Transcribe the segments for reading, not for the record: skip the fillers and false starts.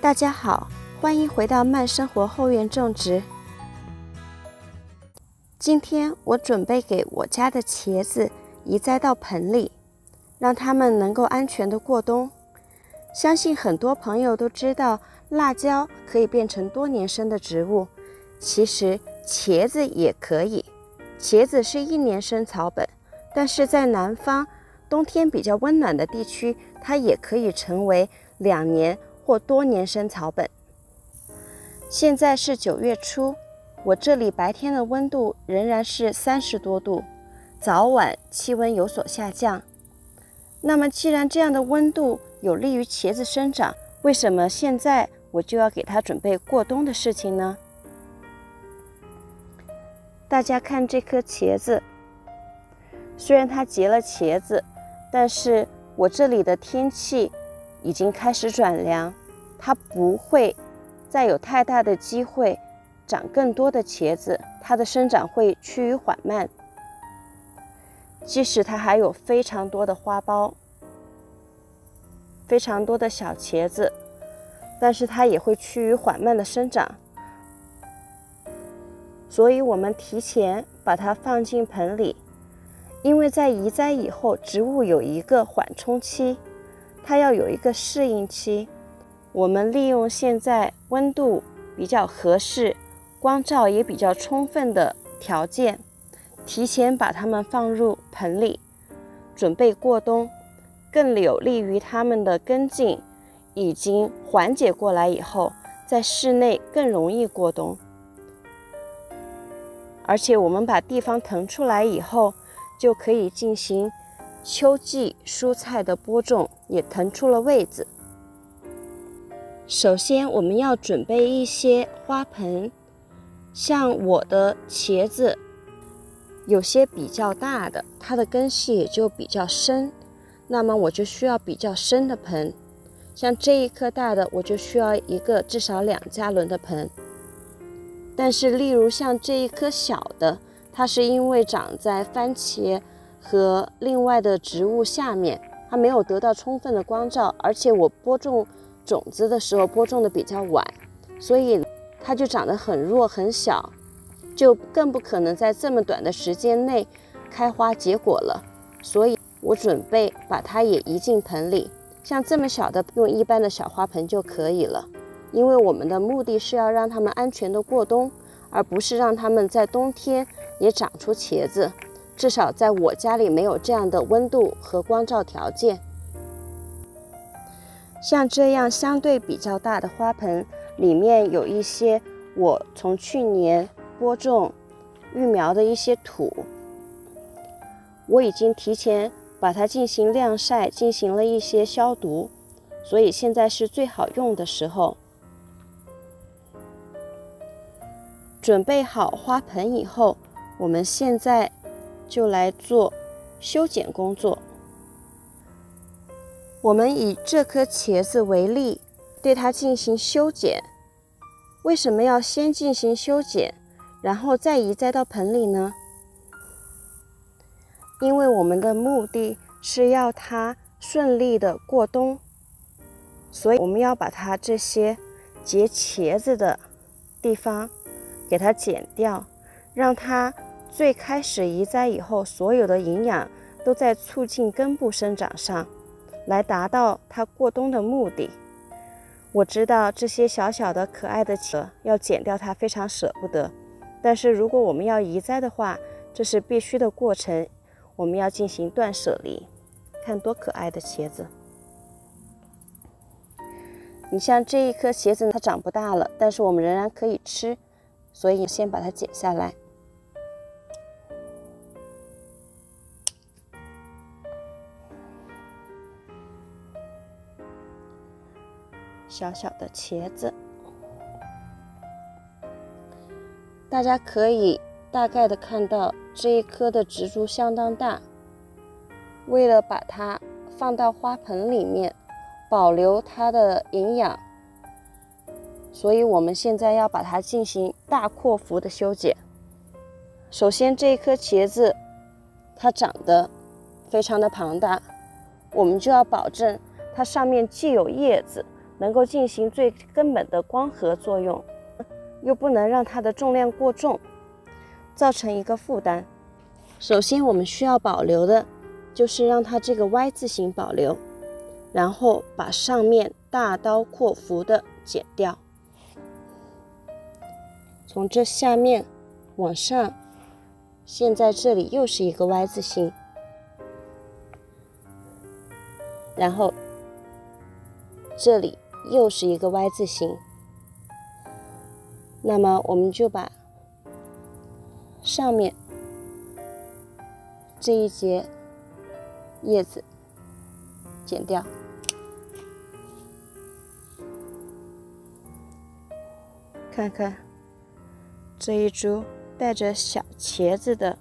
大家好，欢迎回到慢生活后院种植。今天我准备给我家的茄子移栽到盆里，让它们能够安全的过冬。相信很多朋友都知道，辣椒可以变成多年生的植物，其实茄子也可以。茄子是1年生草本，但是在南方冬天比较温暖的地区，它也可以成为2年或多年生草本。现在是9月初，我这里白天的温度仍然是30多度，早晚气温有所下降。那么既然这样的温度有利于茄子生长，为什么现在我就要给它准备过冬的事情呢？大家看这颗茄子，虽然它结了茄子，但是我这里的天气已经开始转凉，它不会再有太大的机会长更多的茄子，它的生长会趋于缓慢。即使它还有非常多的花苞，非常多的小茄子，但是它也会趋于缓慢的生长。所以我们提前把它放进盆里，因为在移栽以后，植物有一个缓冲期，它要有一个适应期。我们利用现在温度比较合适、光照也比较充分的条件，提前把它们放入盆里，准备过冬，更有利于它们的根茎已经缓解过来以后，在室内更容易过冬。而且我们把地方腾出来以后，就可以进行秋季蔬菜的播种，也腾出了位子。首先我们要准备一些花盆，像我的茄子有些比较大的，它的根系也就比较深，那么我就需要比较深的盆。像这一颗大的，我就需要一个至少2加仑的盆。但是例如像这一颗小的，它是因为长在番茄和另外的植物下面，它没有得到充分的光照，而且我播种种子的时候播种的比较晚，所以它就长得很弱很小，就更不可能在这么短的时间内开花结果了。所以我准备把它也移进盆里，像这么小的用一般的小花盆就可以了。因为我们的目的是要让它们安全的过冬，而不是让它们在冬天也长出茄子，至少在我家里没有这样的温度和光照条件。像这样相对比较大的花盆，里面有一些我从去年播种育苗的一些土，我已经提前把它进行晾晒，进行了一些消毒，所以现在是最好用的时候。准备好花盆以后，我们现在就来做修剪工作。我们以这颗茄子为例，对它进行修剪。为什么要先进行修剪，然后再移栽到盆里呢？因为我们的目的是要它顺利的过冬，所以我们要把它这些结茄子的地方给它剪掉，让它最开始移栽以后，所有的营养都在促进根部生长上，来达到它过冬的目的。我知道这些小小的可爱的茄要剪掉它非常舍不得，但是如果我们要移栽的话，这是必须的过程，我们要进行断舍离。看多可爱的茄子！你像这一颗茄子，它长不大了，但是我们仍然可以吃，所以先把它剪下来。小小的茄子，大家可以大概的看到这一颗的植株相当大。为了把它放到花盆里面，保留它的营养，所以我们现在要把它进行大扩幅的修剪。首先这一颗茄子它长得非常的庞大，我们就要保证它上面既有叶子，能够进行最根本的光合作用，又不能让它的重量过重，造成一个负担。首先我们需要保留的就是让它这个 Y 字形保留，然后把上面大刀阔斧的剪掉，从这下面往上，现在这里又是一个 Y 字形，然后这里又是一个 Y 字形，那么我们就把上面这一节叶子剪掉。看看这一株带着小茄子的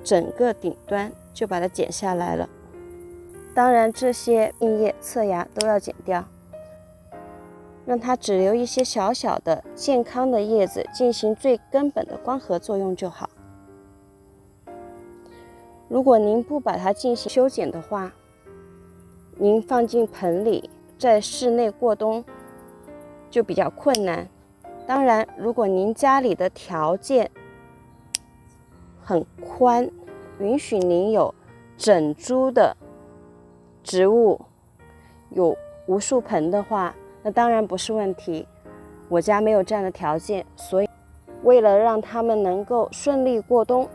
整个顶端就把它剪下来了。当然这些并叶侧芽都要剪掉，让它只留一些小小的健康的叶子进行最根本的光合作用就好。如果您不把它进行修剪的话，您放进盆里在室内过冬就比较困难。当然如果您家里的条件很宽，允许您有整株的植物，有无数盆的话，那当然不是问题。我家没有这样的条件，所以为了让它们能够顺利过冬，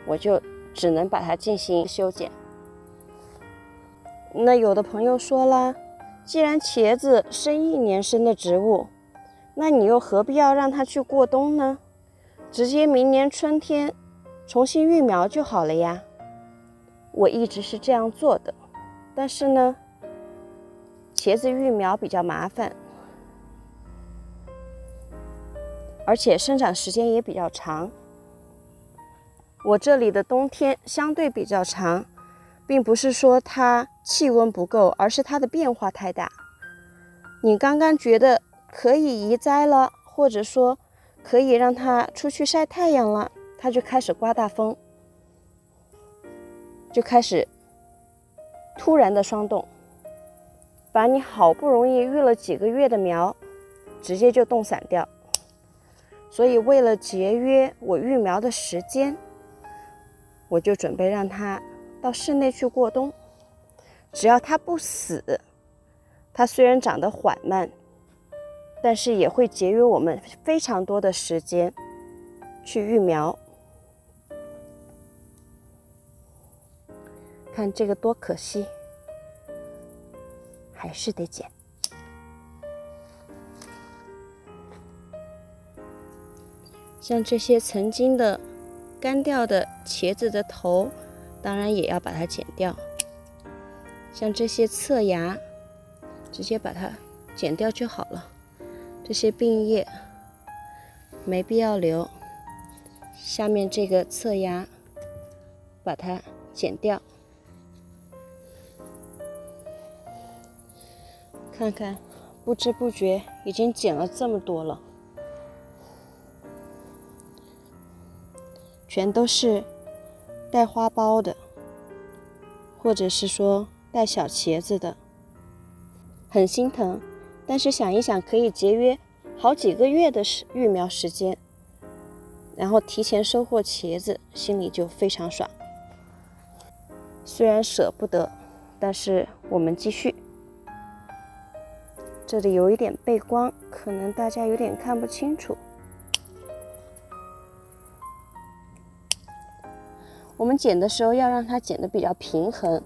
我就只能把它进行修剪。那有的朋友说了，既然茄子是1年生的植物，那你又何必要让它去过冬呢？直接明年春天重新育苗就好了呀。我一直是这样做的，但是呢，茄子育苗比较麻烦，而且生长时间也比较长。我这里的冬天相对比较长，并不是说它气温不够，而是它的变化太大。你刚刚觉得可以移栽了，或者说可以让它出去晒太阳了，它就开始刮大风，就开始突然的霜冻，把你好不容易育了几个月的苗直接就冻散掉。所以为了节约我育苗的时间，我就准备让它到室内去过冬。只要它不死，它虽然长得缓慢，但是也会节约我们非常多的时间去育苗。看这个多可惜，还是得剪。像这些曾经的干掉的茄子的头，当然也要把它剪掉。像这些侧芽，直接把它剪掉就好了。这些病叶没必要留。下面这个侧芽，把它剪掉。看看，不知不觉已经剪了这么多了。全都是带花苞的，或者是说带小茄子的，很心疼。但是想一想，可以节约好几个月的育苗时间，然后提前收获茄子，心里就非常爽。虽然舍不得，但是我们继续。这里有一点背光，可能大家有点看不清楚。我们剪的时候要让它剪得比较平衡，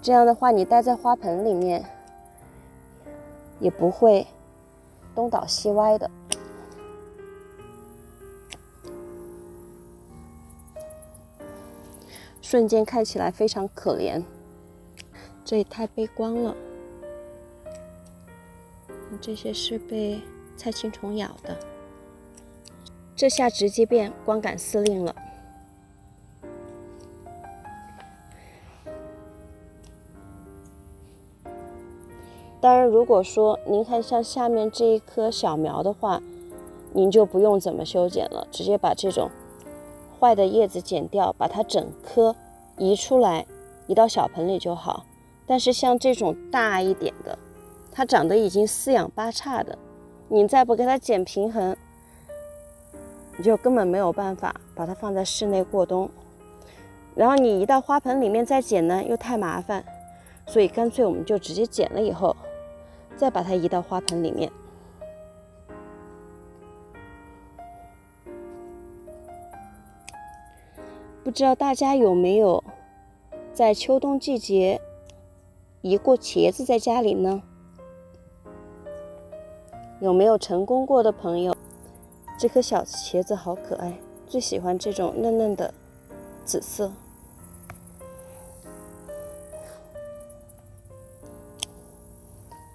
这样的话你待在花盆里面也不会东倒西歪的。瞬间看起来非常可怜，这也太背光了。这些是被菜青虫咬的，这下直接变光杆司令了。当然如果说您看像下面这一棵小苗的话，您就不用怎么修剪了，直接把这种坏的叶子剪掉，把它整棵移出来，移到小盆里就好。但但是像这种大一点的，它长得已经四仰八叉的，你再不给它剪平衡，你就根本没有办法把它放在室内过冬。然后你移到花盆里面再剪呢，又太麻烦，所以干脆我们就直接剪了以后，再把它移到花盆里面。不知道大家有没有在秋冬季节移过茄子在家里呢？有没有成功过的朋友？这颗小茄子好可爱，最喜欢这种嫩嫩的紫色。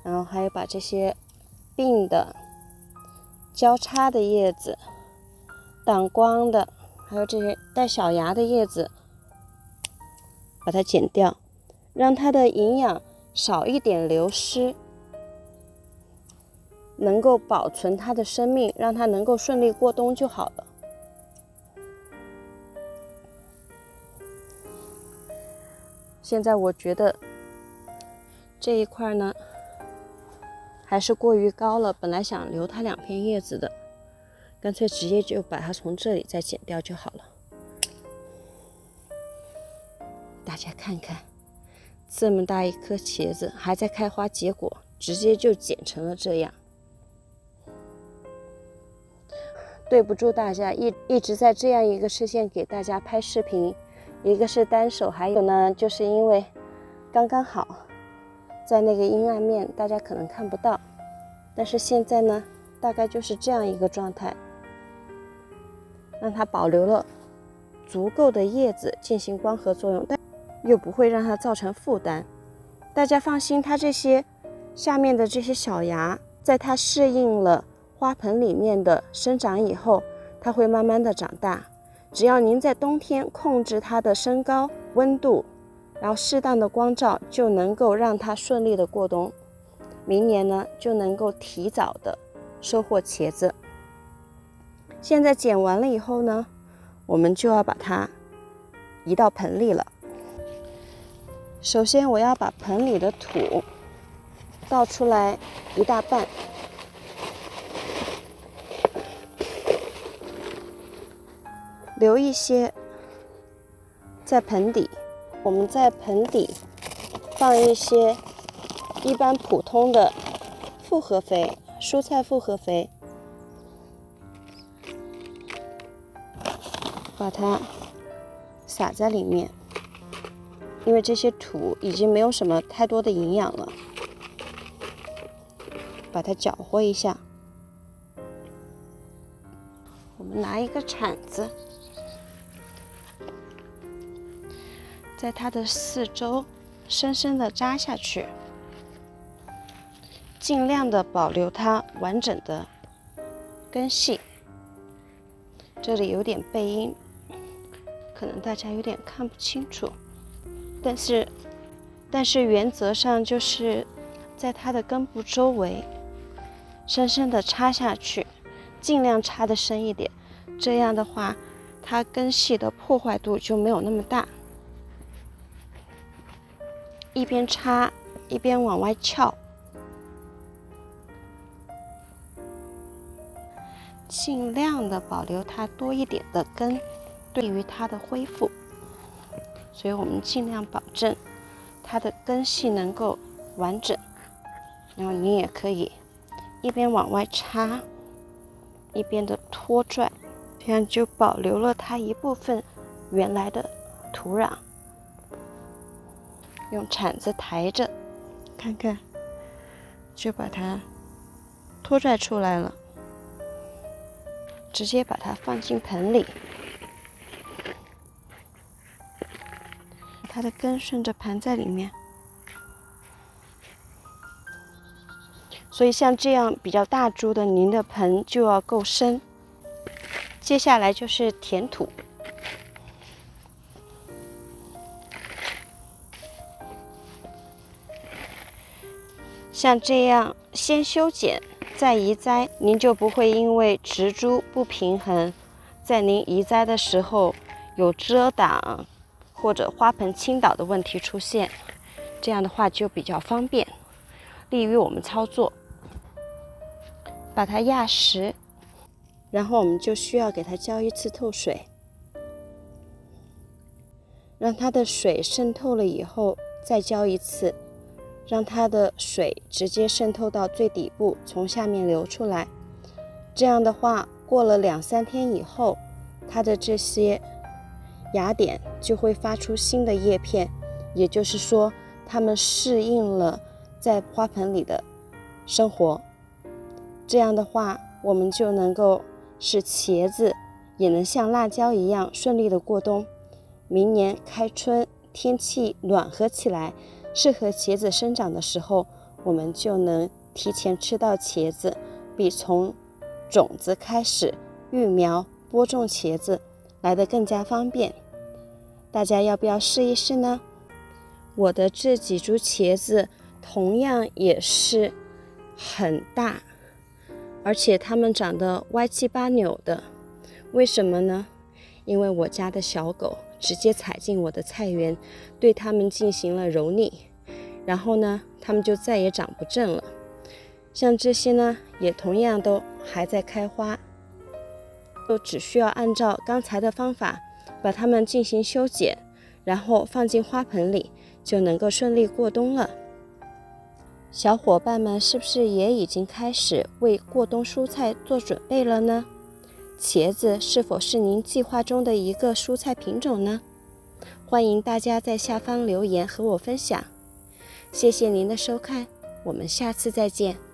然后还有把这些并的、交叉的叶子、挡光的，还有这些带小芽的叶子，把它剪掉，让它的营养少一点流失，能够保存它的生命，让它能够顺利过冬就好了。现在我觉得这一块呢还是过于高了，本来想留它2片叶子的，干脆直接就把它从这里再剪掉就好了。大家看看，这么大一颗茄子还在开花结果，直接就剪成了这样。对不住大家，一直在这样一个视线给大家拍视频，一个是单手，还有呢就是因为刚刚好在那个阴暗面，大家可能看不到，但是现在呢大概就是这样一个状态，让它保留了足够的叶子进行光合作用，但又不会让它造成负担。大家放心，它这些下面的这些小芽，在它适应了花盆里面的生长以后，它会慢慢的长大。只要您在冬天控制它的身高、温度，然后适当的光照，就能够让它顺利的过冬。明年呢就能够提早的收获茄子。现在剪完了以后呢，我们就要把它移到盆里了。首先我要把盆里的土倒出来1大半，留一些在盆底。我们在盆底放一些一般普通的复合肥，蔬菜复合肥，把它撒在里面。因为这些土已经没有什么太多的营养了，把它搅和一下。我们拿一个铲子，在它的四周深深的扎下去，尽量的保留它完整的根系。这里有点背阴，可能大家有点看不清楚，但是原则上就是在它的根部周围深深的插下去，尽量插得深一点，这样的话它根系的破坏度就没有那么大。一边插一边往外翘，尽量的保留它多一点的根，对于它的恢复。所以我们尽量保证它的根系能够完整，然后你也可以一边往外插，一边的拖拽，这样就保留了它一部分原来的土壤。用铲子抬着，看看，就把它拖拽出来了，直接把它放进盆里。它的根顺着盘在里面，所以像这样比较大株的，您的盆就要够深。接下来就是填土，像这样先修剪再移栽，您就不会因为植株不平衡，在您移栽的时候有遮挡或者花盆倾倒的问题出现。这样的话就比较方便，利于我们操作。把它压实，然后我们就需要给它浇一次透水，让它的水渗透了以后再浇一次，让它的水直接渗透到最底部，从下面流出来。这样的话，过了2-3天以后，它的这些芽点就会发出新的叶片，也就是说，它们适应了在花盆里的生活。这样的话，我们就能够使茄子也能像辣椒一样顺利的过冬。明年开春，天气暖和起来，适合茄子生长的时候，我们就能提前吃到茄子，比从种子开始育苗播种茄子来得更加方便。大家要不要试一试呢？我的这几株茄子同样也是很大，而且它们长得歪七八扭的。为什么呢？因为我家的小狗直接踩进我的菜园，对它们进行了蹂躏，然后呢，它们就再也长不正了。像这些呢，也同样都还在开花，就只需要按照刚才的方法把它们进行修剪，然后放进花盆里，就能够顺利过冬了。小伙伴们是不是也已经开始为过冬蔬菜做准备了呢？茄子是否是您计划中的一个蔬菜品种呢？欢迎大家在下方留言和我分享。谢谢您的收看，我们下次再见。